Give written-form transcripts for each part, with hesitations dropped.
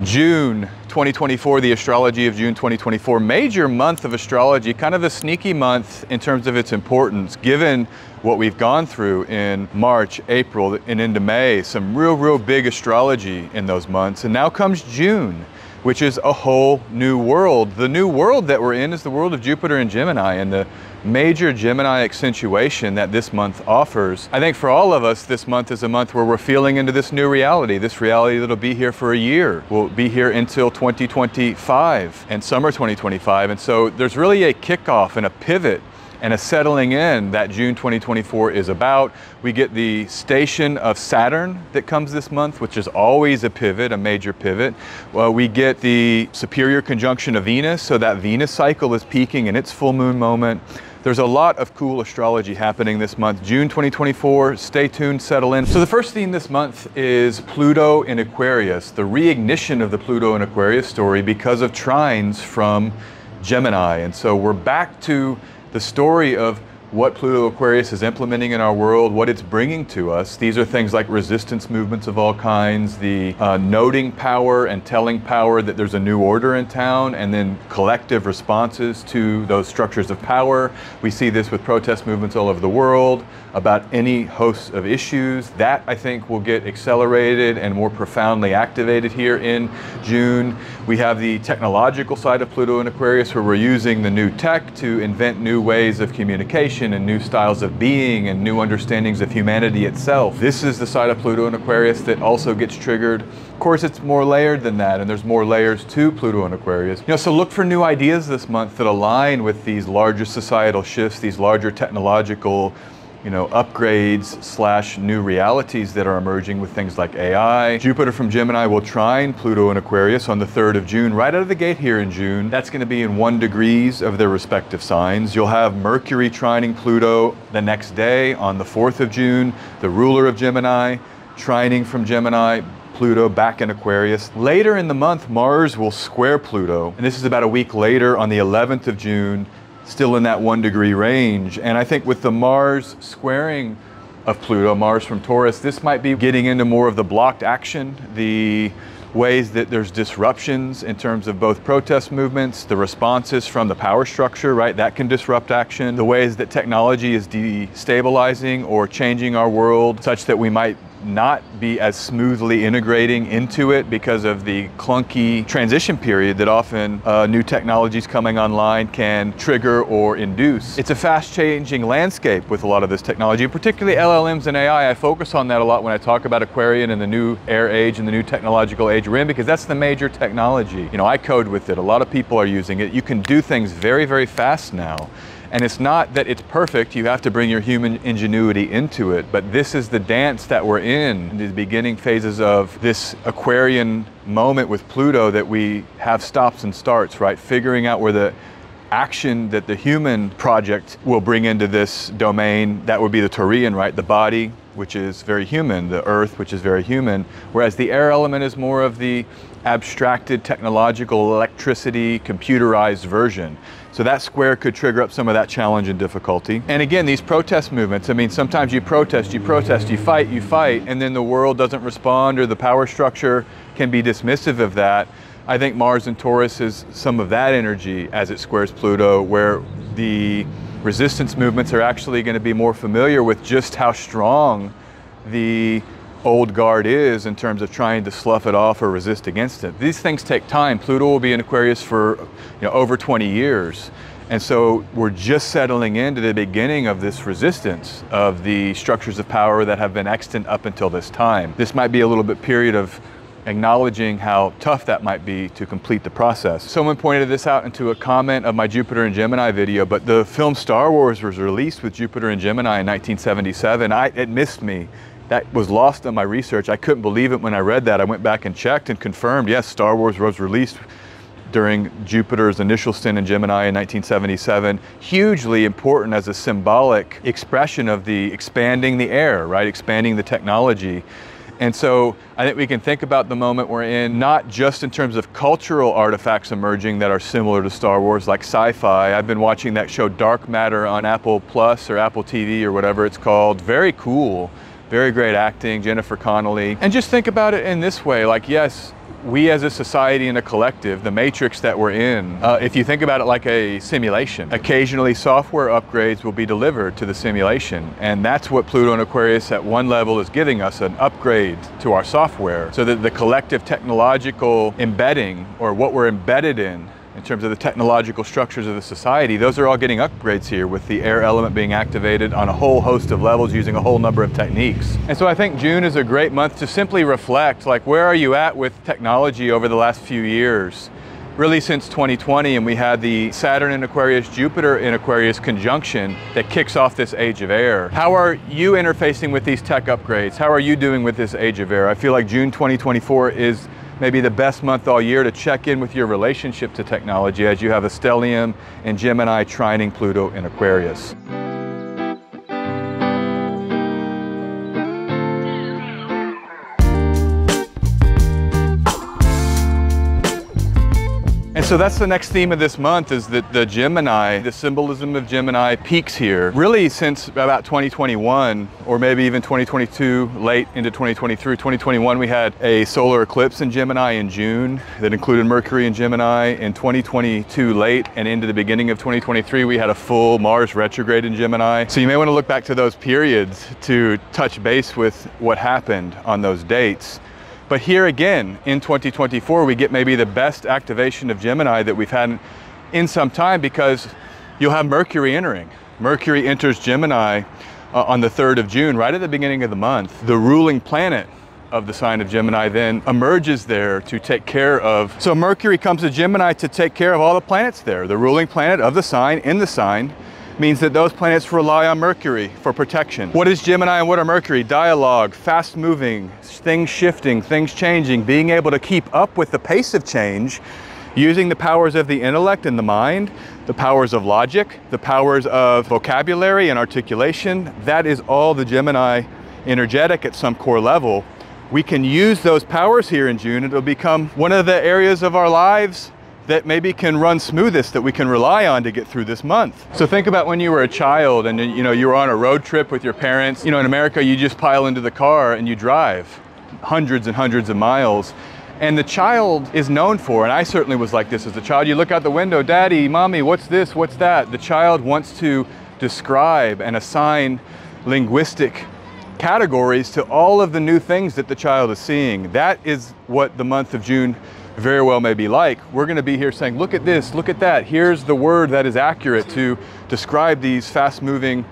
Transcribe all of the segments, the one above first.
June 2024, the astrology of June 2024, major month of astrology, kind of a sneaky month in terms of its importance, given what we've gone through in March, April, and into May, some real big astrology in those months. And now comes June, which is a whole new world. The new world that we're in is the world of Jupiter and Gemini, and the major Gemini accentuation that this month offers. I think for all of us, this month is a month where we're feeling into this new reality, this reality that'll be here for a year. Will be here until 2025 and summer 2025. And so there's really a kickoff and a pivot and a settling in that June 2024 is about. We get the station of Saturn that comes this month, which is always a pivot, a major pivot. Well, we get the superior conjunction of Venus, so that Venus cycle is peaking in its full moon moment. There's a lot of cool astrology happening this month. June 2024, stay tuned, settle in. So the first theme this month is Pluto in Aquarius, the reignition of the Pluto in Aquarius story because of trines from Gemini. And so we're back to the story of what Pluto Aquarius is implementing in our world, what it's bringing to us. These are things like resistance movements of all kinds, the noting power and telling power that there's a new order in town, and then collective responses to those structures of power. We see this with protest movements all over the world about any host of issues. That, I think, will get accelerated and more profoundly activated here in June. We have the technological side of Pluto in Aquarius, where we're using the new tech to invent new ways of communication and new styles of being and new understandings of humanity itself. This is the side of Pluto in Aquarius that also gets triggered. Of course, it's more layered than that, and there's more layers to Pluto in Aquarius. So look for new ideas this month that align with these larger societal shifts, these larger technological upgrades slash new realities that are emerging with things like AI. Jupiter from Gemini will trine Pluto in Aquarius on the 3rd of June, right out of the gate here in June. That's going to be in 1 degrees of their respective signs. You'll have Mercury trining Pluto the next day on the 4th of June, the ruler of Gemini, trining from Gemini, Pluto back in Aquarius. Later in the month, Mars will square Pluto, and this is about a week later on the 11th of June, still in that 1 degree range. And I think with the Mars squaring of Pluto, Mars from Taurus, this might be getting into more of the blocked action, the ways that there's disruptions in terms of both protest movements, the responses from the power structure, right? That can disrupt action. The ways that technology is destabilizing or changing our world such that we might not be as smoothly integrating into it because of the clunky transition period that often new technologies coming online can trigger or induce. It's a fast changing landscape with a lot of this technology, particularly LLMs and AI. I focus on that a lot when I talk about Aquarian and the new air age and the new technological age we're in, because that's the major technology. I code with it. A lot of people are using it. You can do things very fast now. And it's not that it's perfect, you have to bring your human ingenuity into it, but this is the dance that we're in the beginning phases of this Aquarian moment with Pluto, that we have stops and starts, right? Figuring out where the action that the human project will bring into this domain, that would be the Taurian, right? The body, which is very human, the earth, which is very human, whereas the air element is more of the abstracted technological electricity computerized version. So that square could trigger up some of that challenge and difficulty. And again, these protest movements, sometimes you protest, you fight, and then the world doesn't respond, or the power structure can be dismissive of that. I think Mars in Taurus is some of that energy as it squares Pluto, where the resistance movements are actually going to be more familiar with just how strong the old guard is in terms of trying to slough it off or resist against it. These things take time. Pluto will be in Aquarius for over 20 years. And so we're just settling into the beginning of this resistance of the structures of power that have been extant up until this time. This might be a little bit period of acknowledging how tough that might be to complete the process. Someone pointed this out into a comment of my Jupiter and Gemini video, but the film Star Wars was released with Jupiter and Gemini in 1977. It missed me. That was lost in my research. I couldn't believe it when I read that. I went back and checked and confirmed, yes, Star Wars was released during Jupiter's initial stint in Gemini in 1977. Hugely important as a symbolic expression of the expanding the air, right? Expanding the technology. And so I think we can think about the moment we're in, not just in terms of cultural artifacts emerging that are similar to Star Wars, like sci-fi. I've been watching that show Dark Matter on Apple Plus or Apple TV or whatever it's called. Very cool. Very great acting, Jennifer Connelly. And just think about it in this way, like, yes, we as a society and a collective, the matrix that we're in, if you think about it like a simulation, occasionally software upgrades will be delivered to the simulation. And that's what Pluto and Aquarius at one level is giving us, an upgrade to our software, so that the collective technological embedding, or what we're embedded in terms of the technological structures of the society, those are all getting upgrades here, with the air element being activated on a whole host of levels using a whole number of techniques. And so I think June is a great month to simply reflect, like, where are you at with technology over the last few years? Really since 2020, and we had the Saturn in Aquarius, Jupiter in Aquarius conjunction that kicks off this age of air. How are you interfacing with these tech upgrades? How are you doing with this age of air? I feel like June 2024 is maybe the best month all year to check in with your relationship to technology, as you have a stellium and Gemini trining Pluto in Aquarius. And so that's the next theme of this month, is that the Gemini, the symbolism of Gemini peaks here. Really since about 2021, or maybe even 2022, late into 2023. 2021, we had a solar eclipse in Gemini in June that included Mercury in Gemini. In 2022, late and into the beginning of 2023, we had a full Mars retrograde in Gemini. So you may want to look back to those periods to touch base with what happened on those dates. But here again, in 2024, we get maybe the best activation of Gemini that we've had in some time, because you'll have Mercury entering. Mercury enters Gemini on the 3rd of June, right at the beginning of the month. The ruling planet of the sign of Gemini then emerges there to take care of. So Mercury comes to Gemini to take care of all the planets there. The ruling planet of the sign in the sign means that those planets rely on Mercury for protection. What is Gemini and what are Mercury? Dialogue, fast moving, things shifting, things changing, being able to keep up with the pace of change, using the powers of the intellect and the mind, the powers of logic, the powers of vocabulary and articulation. That is all the Gemini energetic at some core level. We can use those powers here in June. It'll become one of the areas of our lives that maybe can run smoothest, that we can rely on to get through this month. So think about when you were a child and you were on a road trip with your parents. In America, you just pile into the car and you drive hundreds and hundreds of miles. And the child is known for, and I certainly was like this as a child, you look out the window, Daddy, Mommy, what's this, what's that? The child wants to describe and assign linguistic categories to all of the new things that the child is seeing. That is what the month of June very well may be like. We're going to be here saying, look at this, look at that. Here's the word that is accurate to describe these fast-moving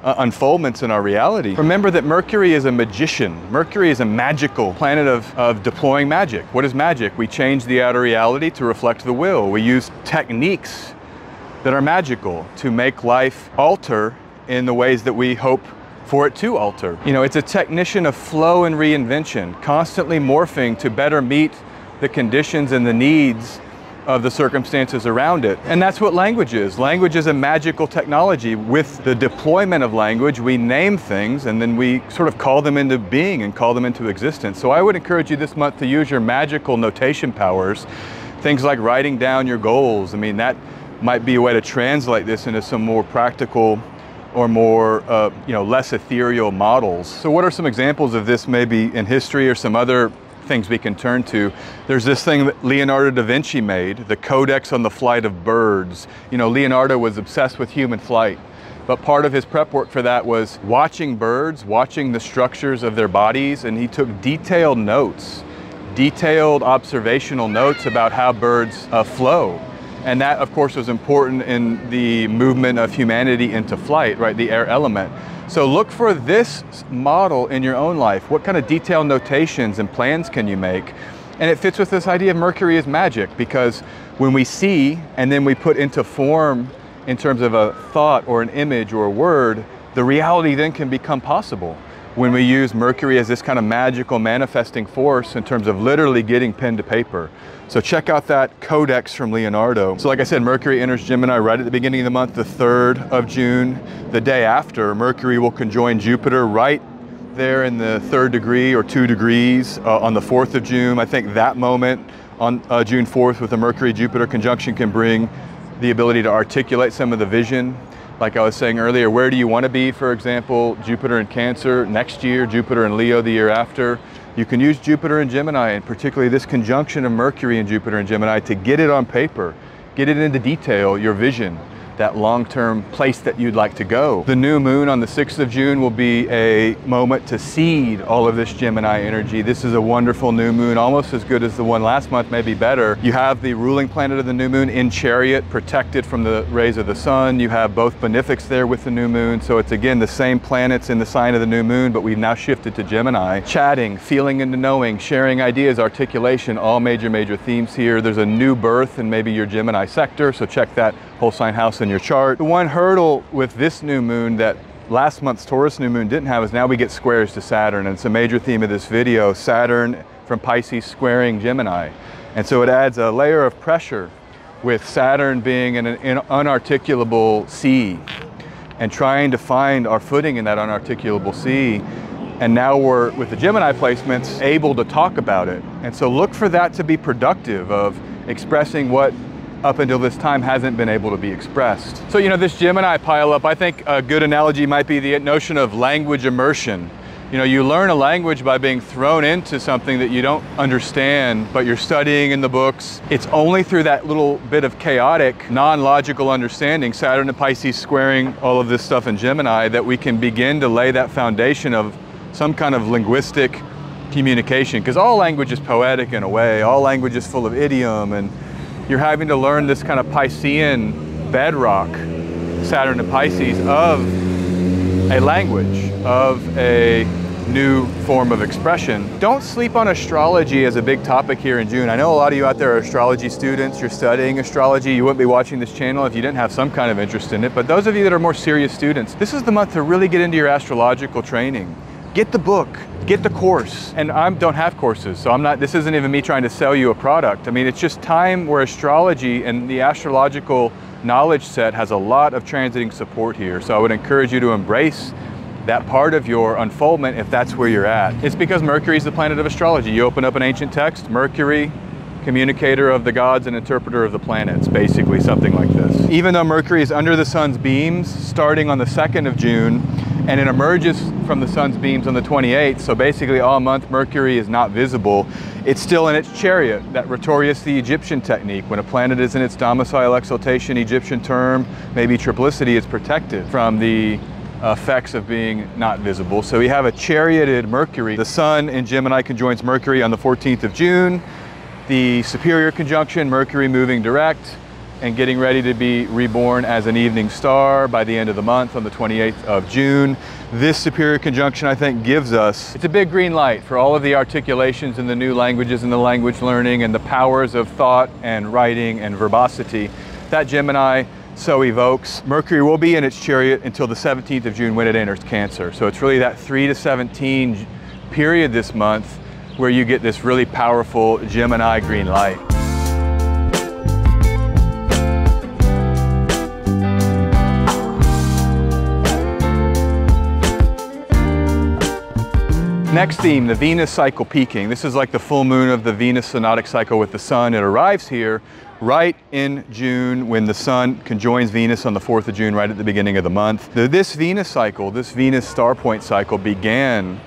unfoldments in our reality. Remember that Mercury is a magician. Mercury is a magical planet of deploying magic. What is magic? We change the outer reality to reflect the will. We use techniques that are magical to make life alter in the ways that we hope for it to alter. It's a technician of flow and reinvention, constantly morphing to better meet the conditions and the needs of the circumstances around it. And that's what language is. Language is a magical technology. With the deployment of language, we name things and then we sort of call them into being and call them into existence. So I would encourage you this month to use your magical notation powers, things like writing down your goals. That might be a way to translate this into some more practical or more, less ethereal models. So what are some examples of this maybe in history, or some other things we can turn to? There's this thing that Leonardo da Vinci made, the Codex on the Flight of Birds. Leonardo was obsessed with human flight, but part of his prep work for that was watching birds, watching the structures of their bodies, and he took detailed notes, detailed observational notes about how birds flow. And that, of course, was important in the movement of humanity into flight, right? The air element. So look for this model in your own life. What kind of detailed notations and plans can you make? And it fits with this idea of Mercury is magic, because when we see and then we put into form in terms of a thought or an image or a word, the reality then can become possible when we use Mercury as this kind of magical manifesting force in terms of literally getting pen to paper. So check out that Codex from Leonardo. So like I said, Mercury enters Gemini right at the beginning of the month, the 3rd of June. The day after, Mercury will conjoin Jupiter right there in the 3rd degree or 2 degrees on the 4th of June. I think that moment on June 4th with the Mercury-Jupiter conjunction can bring the ability to articulate some of the vision. Like I was saying earlier, where do you want to be, for example, Jupiter in Cancer next year, Jupiter in Leo the year after. You can use Jupiter and Gemini, and particularly this conjunction of Mercury and Jupiter and Gemini, to get it on paper, get it into detail, your vision, that long-term place that you'd like to go. The new moon on the 6th of June will be a moment to seed all of this Gemini energy. This is a wonderful new moon, almost as good as the one last month, maybe better. You have the ruling planet of the new moon in Chariot, protected from the rays of the sun. You have both benefics there with the new moon. So it's again the same planets in the sign of the new moon, but we've now shifted to Gemini. Chatting, feeling into knowing, sharing ideas, articulation, all major themes here. There's a new birth in maybe your Gemini sector, so check that whole sign house in your chart. The one hurdle with this new moon that last month's Taurus new moon didn't have is now we get squares to Saturn, and it's a major theme of this video. Saturn from Pisces squaring Gemini. And so it adds a layer of pressure with Saturn being in an unarticulable sea and trying to find our footing in that unarticulable sea. And now we're, with the Gemini placements, able to talk about it. And so look for that to be productive, of expressing what up until this time hasn't been able to be expressed. So, you know, this Gemini pileup, I think a good analogy might be the notion of language immersion. You know, you learn a language by being thrown into something that you don't understand, but you're studying in the books. It's only through that little bit of chaotic, non-logical understanding, Saturn and Pisces squaring all of this stuff in Gemini, that we can begin to lay that foundation of some kind of linguistic communication. Because all language is poetic in a way, all language is full of idiom, and you're having to learn this kind of Piscean bedrock, Saturn and Pisces, of a language, of a new form of expression. Don't sleep on astrology as a big topic here in June. I know a lot of you out there are astrology students, you're studying astrology, you wouldn't be watching this channel if you didn't have some kind of interest in it, but those of you that are more serious students, this is the month to really get into your astrological training. Get the book, get the course. And I don't have courses, so this isn't even me trying to sell you a product. I mean, it's just time where astrology and the astrological knowledge set has a lot of transiting support here. So I would encourage you to embrace that part of your unfoldment if that's where you're at. It's because Mercury is the planet of astrology. You open up an ancient text, Mercury, communicator of the gods and interpreter of the planets, basically something like this. Even though Mercury is under the sun's beams starting on the 2nd of June, and it emerges from the sun's beams on the 28th, so basically all month Mercury is not visible. It's still in its chariot, that Retrograde, the Egyptian technique. When a planet is in its domicile exaltation, Egyptian term, maybe triplicity, is protected from the effects of being not visible. So we have a charioted Mercury. The sun in Gemini conjoins Mercury on the 14th of June. The superior conjunction, Mercury moving direct and getting ready to be reborn as an evening star by the end of the month on the 28th of June. This superior conjunction, I think, gives us, it's a big green light for all of the articulations and the new languages and the language learning and the powers of thought and writing and verbosity. That Gemini so evokes. Mercury will be in its chariot until the 17th of June when it enters Cancer. So it's really that 3 to 17 period this month where you get this really powerful Gemini green light. Next theme, the Venus cycle peaking. This is like the full moon of the Venus synodic cycle with the sun. It arrives here right in June when the sun conjoins Venus on the 4th of June, right at the beginning of the month. This Venus cycle, this Venus star point cycle, began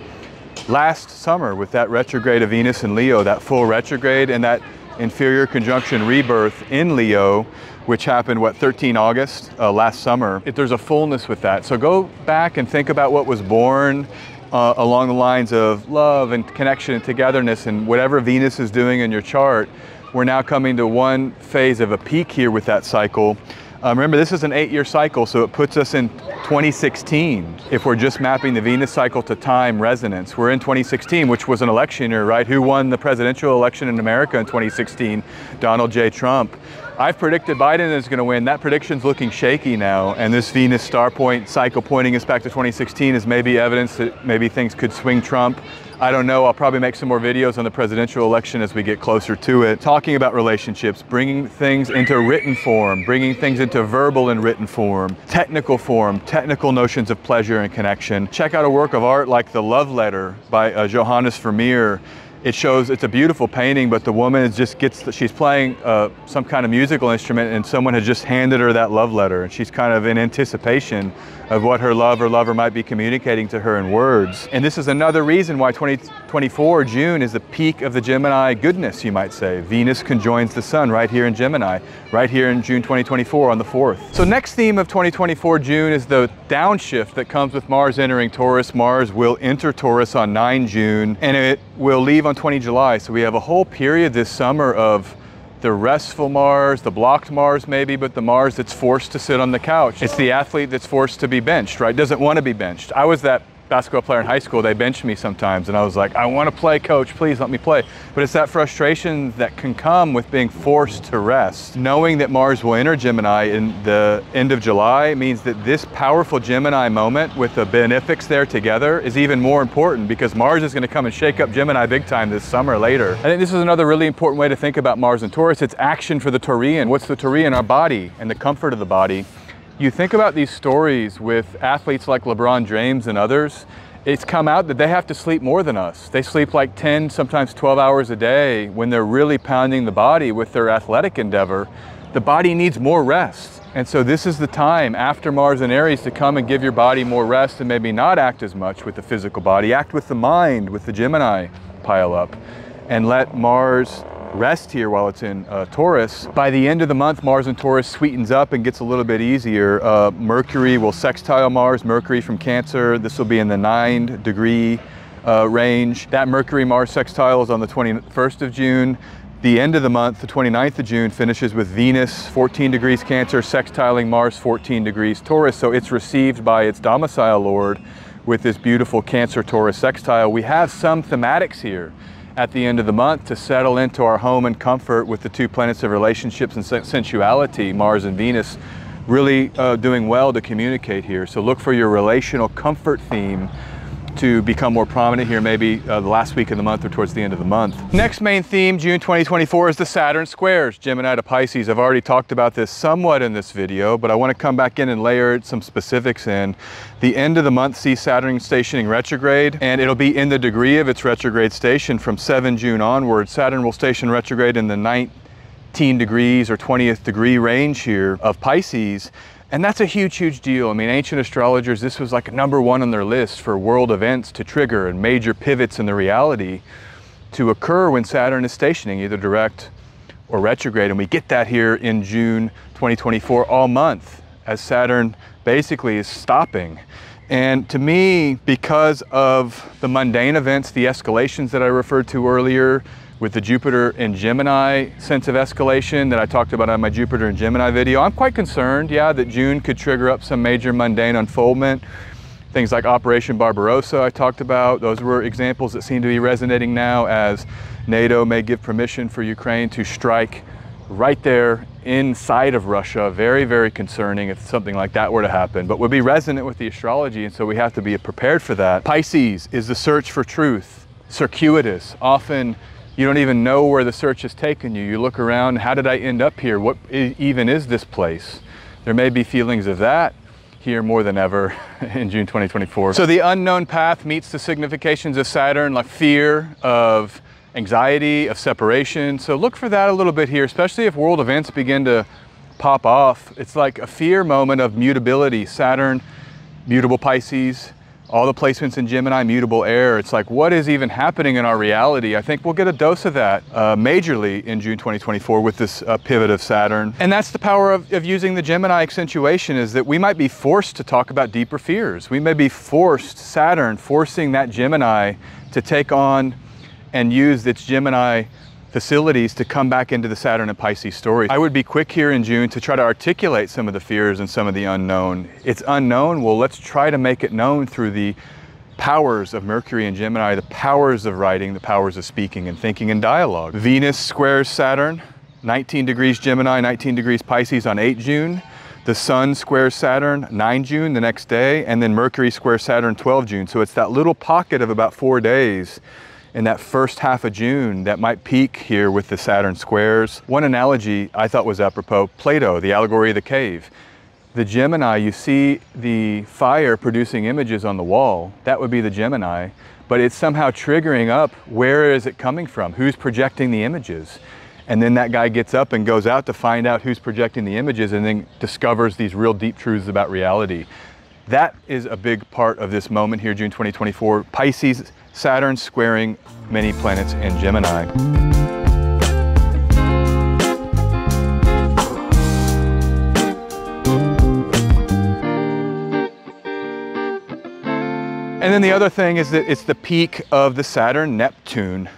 last summer with that retrograde of Venus in Leo, that full retrograde and that inferior conjunction rebirth in Leo, which happened, 13 August last summer. There's a fullness with that. So go back and think about what was born along the lines of love and connection and togetherness, and whatever Venus is doing in your chart. We're now coming to one phase of a peak here with that cycle. Remember, this is an 8-year cycle, so it puts us in 2016. If we're just mapping the Venus cycle to time resonance, we're in 2016, which was an election year, right? Who won the presidential election in America in 2016? Donald J. Trump. I've predicted Biden is going to win. That prediction's looking shaky now, and this Venus star point cycle pointing us back to 2016 is maybe evidence that maybe things could swing Trump. I don't know. I'll probably make some more videos on the presidential election as we get closer to it, talking about relationships, bringing things into written form, bringing things into verbal and written form, technical notions of pleasure and connection. Check out a work of art like The Love Letter by Johannes Vermeer. it shows, it's a beautiful painting, but the woman she's playing some kind of musical instrument, and someone has just handed her that love letter, and she's kind of in anticipation of what her love or lover might be communicating to her in words. And this is another reason why 2024 June is the peak of the Gemini goodness, you might say. Venus conjoins the sun right here in Gemini, right here in June 2024 on the 4th. So next theme of 2024 June is the downshift that comes with Mars entering Taurus. Mars will enter Taurus on 9 June, and it will leave on 20 July. So we have a whole period this summer of the restful Mars, the blocked Mars maybe, but the Mars that's forced to sit on the couch. It's the athlete that's forced to be benched, right? Doesn't want to be benched. I was that basketball player in high school. They benched me sometimes, and I was like, I want to play, coach, please let me play. But it's that frustration that can come with being forced to rest. Knowing that Mars will enter Gemini in the end of July means that this powerful Gemini moment with the benefics there together is even more important, because Mars is going to come and shake up Gemini big time this summer later. I think this is another really important way to think about Mars and Taurus. It's action for the Taurian. What's the Taurian? Our body and the comfort of the body. You think about these stories with athletes like LeBron James and others, it's come out that they have to sleep more than us. They sleep like 10, sometimes 12 hours a day when they're really pounding the body with their athletic endeavor. The body needs more rest. And so this is the time after Mars and Aries to come and give your body more rest, and maybe not act as much with the physical body, act with the mind, with the Gemini pile up, and let Mars rest here while it's in Taurus. By the end of the month, Mars in Taurus sweetens up and gets a little bit easier. Mercury will sextile Mars, Mercury from Cancer. This will be in the 9-degree range. That Mercury-Mars sextile is on the 21st of June. The end of the month, the 29th of June, finishes with Venus, 14 degrees Cancer, sextiling Mars, 14 degrees Taurus. So it's received by its domicile lord with this beautiful Cancer-Taurus sextile. We have some thematics here at the end of the month to settle into our home and comfort with the two planets of relationships and sensuality, Mars and Venus, really doing well to communicate here. So look for your relational comfort theme to become more prominent here, maybe the last week of the month or towards the end of the month. Next main theme, June 2024, is the Saturn squares, Gemini to Pisces. I've already talked about this somewhat in this video, but I want to come back in and layer some specifics in. The end of the month sees Saturn stationing retrograde, and it'll be in the degree of its retrograde station from 7 June onward. Saturn will station retrograde in the 19 degrees or 20th degree range here of Pisces. And that's a huge, huge deal. I mean, ancient astrologers, this was like #1 on their list for world events to trigger and major pivots in the reality to occur when Saturn is stationing, either direct or retrograde. And we get that here in June 2024 all month as Saturn basically is stopping. And to me, because of the mundane events, the escalations that I referred to earlier, with the Jupiter and Gemini sense of escalation that I talked about on my Jupiter and Gemini video, I'm quite concerned, yeah, that June could trigger up some major mundane unfoldment. Things like Operation Barbarossa I talked about, those were examples that seem to be resonating now as NATO may give permission for Ukraine to strike right there inside of Russia. Very, very concerning if something like that were to happen, but would be resonant with the astrology, and so we have to be prepared for that. Pisces is the search for truth, circuitous, often you don't even know where the search has taken you. You look around, how did I end up here? What even is this place? There may be feelings of that here more than ever in June 2024. So the unknown path meets the significations of Saturn, like fear, of anxiety, of separation. So look for that a little bit here, especially if world events begin to pop off. It's like a fear moment of mutability. Saturn, mutable Pisces, all the placements in Gemini, mutable air. It's like, what is even happening in our reality? I think we'll get a dose of that majorly in June 2024 with this pivot of Saturn. And that's the power of using the Gemini accentuation, is that we might be forced to talk about deeper fears. We may be forced, Saturn, forcing that Gemini to take on and use its Gemini facilities to come back into the Saturn and Pisces story. I would be quick here in June to try to articulate some of the fears and some of the unknown. It's unknown, well, let's try to make it known through the powers of Mercury and Gemini, the powers of writing, the powers of speaking and thinking and dialogue. Venus squares Saturn, 19 degrees Gemini, 19 degrees Pisces on 8 June. The Sun squares Saturn, 9 June the next day, and then Mercury squares Saturn, 12 June. So it's that little pocket of about 4 days in that first half of June that might peak here with the Saturn squares. One analogy I thought was apropos, Plato, the allegory of the cave. The Gemini, you see the fire producing images on the wall, that would be the Gemini, but it's somehow triggering up, where is it coming from? Who's projecting the images? And then that guy gets up and goes out to find out who's projecting the images, and then discovers these real deep truths about reality. That is a big part of this moment here, June 2024. Pisces, Saturn squaring many planets in Gemini. And then the other thing is that it's the peak of the Saturn-Neptune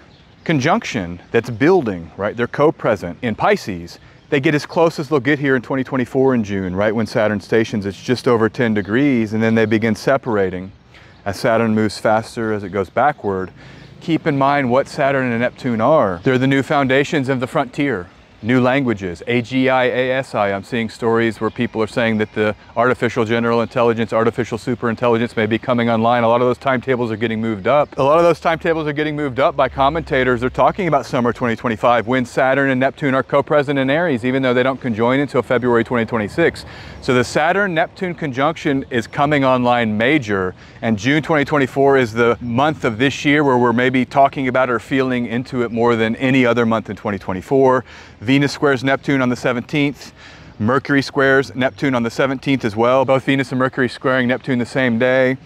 conjunction that's building, right? They're co-present in Pisces. They get as close as they'll get here in 2024 in June, right when Saturn stations. It's just over 10 degrees, and then they begin separating as Saturn moves faster as it goes backward. Keep in mind what Saturn and Neptune are. They're the new foundations of the frontier. New languages, AGI, I'm seeing stories where people are saying that the artificial general intelligence, artificial superintelligence may be coming online. A lot of those timetables are getting moved up. A lot of those timetables are getting moved up by commentators. They're talking about summer 2025 when Saturn and Neptune are co-present in Aries, even though they don't conjoin until February 2026. So the Saturn-Neptune conjunction is coming online major, and June 2024 is the month of this year where we're maybe talking about or feeling into it more than any other month in 2024. Venus squares Neptune on the 17th. Mercury squares Neptune on the 17th as well. Both Venus and Mercury squaring Neptune the same day.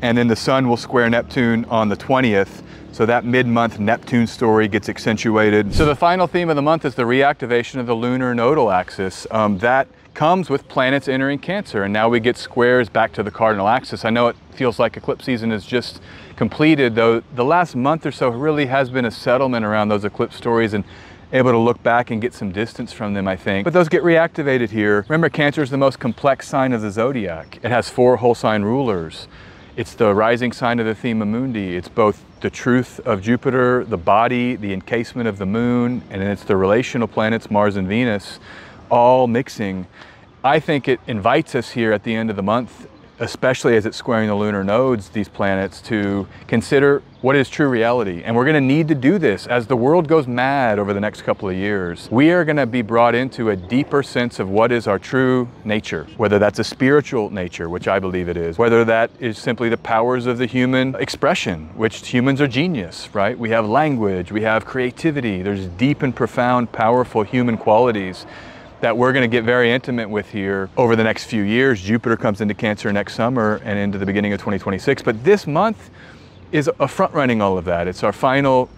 And then the Sun will square Neptune on the 20th. So that mid-month Neptune story gets accentuated. So the final theme of the month is the reactivation of the lunar nodal axis. That comes with planets entering Cancer, and now we get squares back to the cardinal axis. I know it feels like eclipse season is just completed, though the last month or so really has been a settlement around those eclipse stories and able to look back and get some distance from them, I think. But those get reactivated here. Remember, Cancer is the most complex sign of the zodiac. It has 4 whole sign rulers. It's the rising sign of the Thema Mundi. It's both the truth of Jupiter, the body, the encasement of the moon, and then it's the relational planets, Mars and Venus, all mixing. I think it invites us here at the end of the month, especially as it's squaring the lunar nodes, these planets, to consider what is true reality. And we're gonna need to do this as the world goes mad over the next couple of years. We are gonna be brought into a deeper sense of what is our true nature, whether that's a spiritual nature, which I believe it is, whether that is simply the powers of the human expression, which humans are genius, right? We have language, we have creativity, there's deep and profound, powerful human qualities that we're going to get very intimate with here over the next few years. Jupiter comes into Cancer next summer and into the beginning of 2026. But this month is a front running all of that. It's our final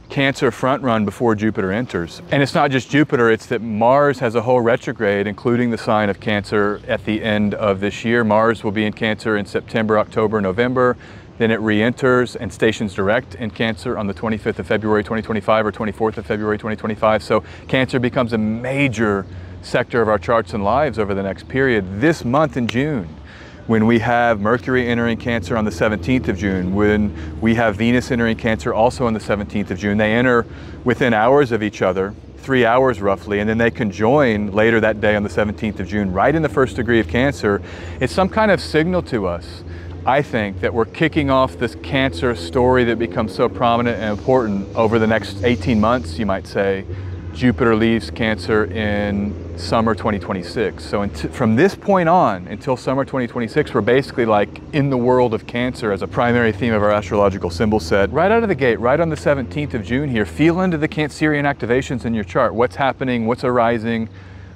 Cancer front run before Jupiter enters. And it's not just Jupiter, it's that Mars has a whole retrograde, including the sign of Cancer at the end of this year. Mars will be in Cancer in September, October, November. Then it re-enters and stations direct in Cancer on the 25th of February 2025 or 24th of February 2025. So Cancer becomes a major sector of our charts and lives over the next period. This month in June, when we have Mercury entering Cancer on the 17th of June, when we have Venus entering Cancer also on the 17th of June, they enter within hours of each other, 3 hours roughly, and then they conjoin later that day on the 17th of June, right in the first degree of Cancer. It's some kind of signal to us, I think, that we're kicking off this Cancer story that becomes so prominent and important over the next 18 months, you might say. Jupiter leaves Cancer in summer 2026. So from this point on until summer 2026, we're basically like in the world of Cancer as a primary theme of our astrological symbol set. Right out of the gate, right on the 17th of June here, feel into the Cancerian activations in your chart. What's happening, what's arising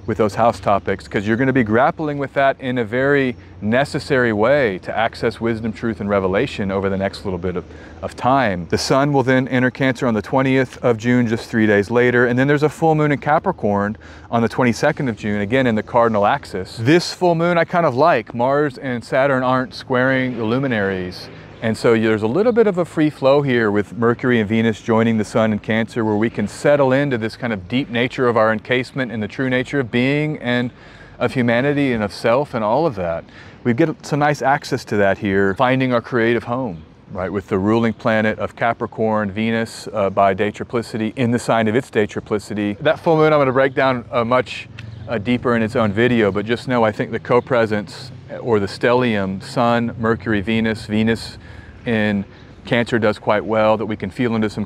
with those house topics, because you're going to be grappling with that in a very necessary way to access wisdom, truth, and revelation over the next little bit of time. The Sun will then enter Cancer on the 20th of June, just 3 days later, and then there's a full moon in Capricorn on the 22nd of June, again in the cardinal axis. This full moon I kind of like. Mars and Saturn aren't squaring the luminaries, and so there's a little bit of a free flow here with Mercury and Venus joining the Sun in Cancer, where we can settle into this kind of deep nature of our encasement and the true nature of being and of humanity and of self and all of that. We get some nice access to that here, finding our creative home, right, with the ruling planet of Capricorn, Venus, by day-triplicity, in the sign of its day-triplicity. That full moon I'm going to break down much deeper in its own video, but just know I think the co-presence or the stellium, Sun, Mercury, Venus in Cancer does quite well, that we can feel into some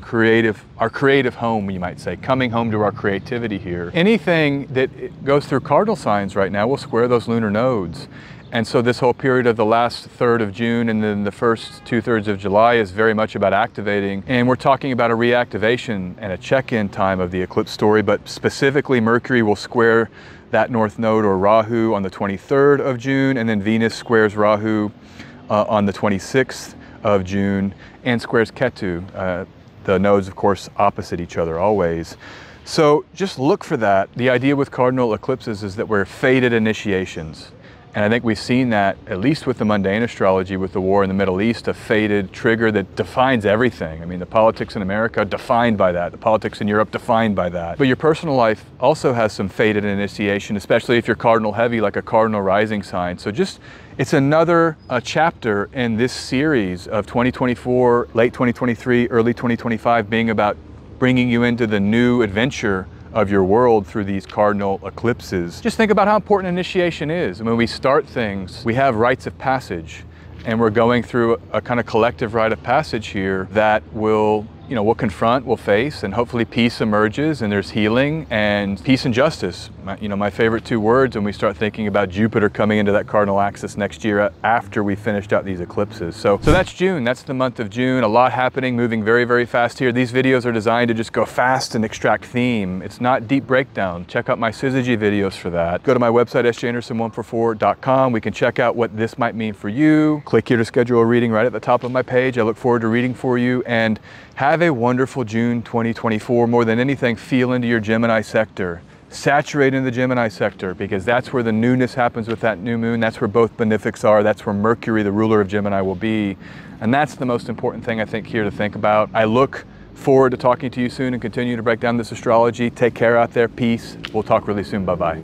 our creative home, you might say, coming home to our creativity here. Anything that goes through cardinal signs right now will square those lunar nodes. And so this whole period of the last third of June and then the first 2/3 of July is very much about activating. And we're talking about a reactivation and a check-in time of the eclipse story, but specifically Mercury will square that north node or Rahu on the 23rd of June, and then Venus squares Rahu on the 26th of June and squares Ketu. The nodes, of course, opposite each other always. So just look for that. The idea with cardinal eclipses is that we're fated initiations. And I think we've seen that, at least with the mundane astrology, with the war in the Middle East, a fated trigger that defines everything. I mean, the politics in America defined by that, the politics in Europe defined by that. But your personal life also has some fated initiation, especially if you're cardinal heavy, like a cardinal rising sign. So just, it's another chapter in this series of 2024, late 2023, early 2025, being about bringing you into the new adventure of your world through these cardinal eclipses. Just think about how important initiation is. And when we start things, we have rites of passage, and we're going through a kind of collective rite of passage here that will, we'll confront, we'll face, and hopefully peace emerges, and there's healing and peace and justice. My favorite two words when we start thinking about Jupiter coming into that cardinal axis next year after we finished out these eclipses. So that's June, that's the month of June. A lot happening, moving very, very fast here. These videos are designed to just go fast and extract theme. It's not deep breakdown. Check out my syzygy videos for that. Go to my website, sjanderson144.com. We can check out what this might mean for you. Click here to schedule a reading right at the top of my page. I look forward to reading for you, and have a wonderful June 2024. More than anything, feel into your Gemini sector. Saturate in the Gemini sector, because that's where the newness happens with that new moon. That's where both benefics are. That's where Mercury, the ruler of Gemini, will be. And that's the most important thing I think here to think about. I look forward to talking to you soon and continue to break down this astrology. Take care out there. Peace. We'll talk really soon. Bye-bye.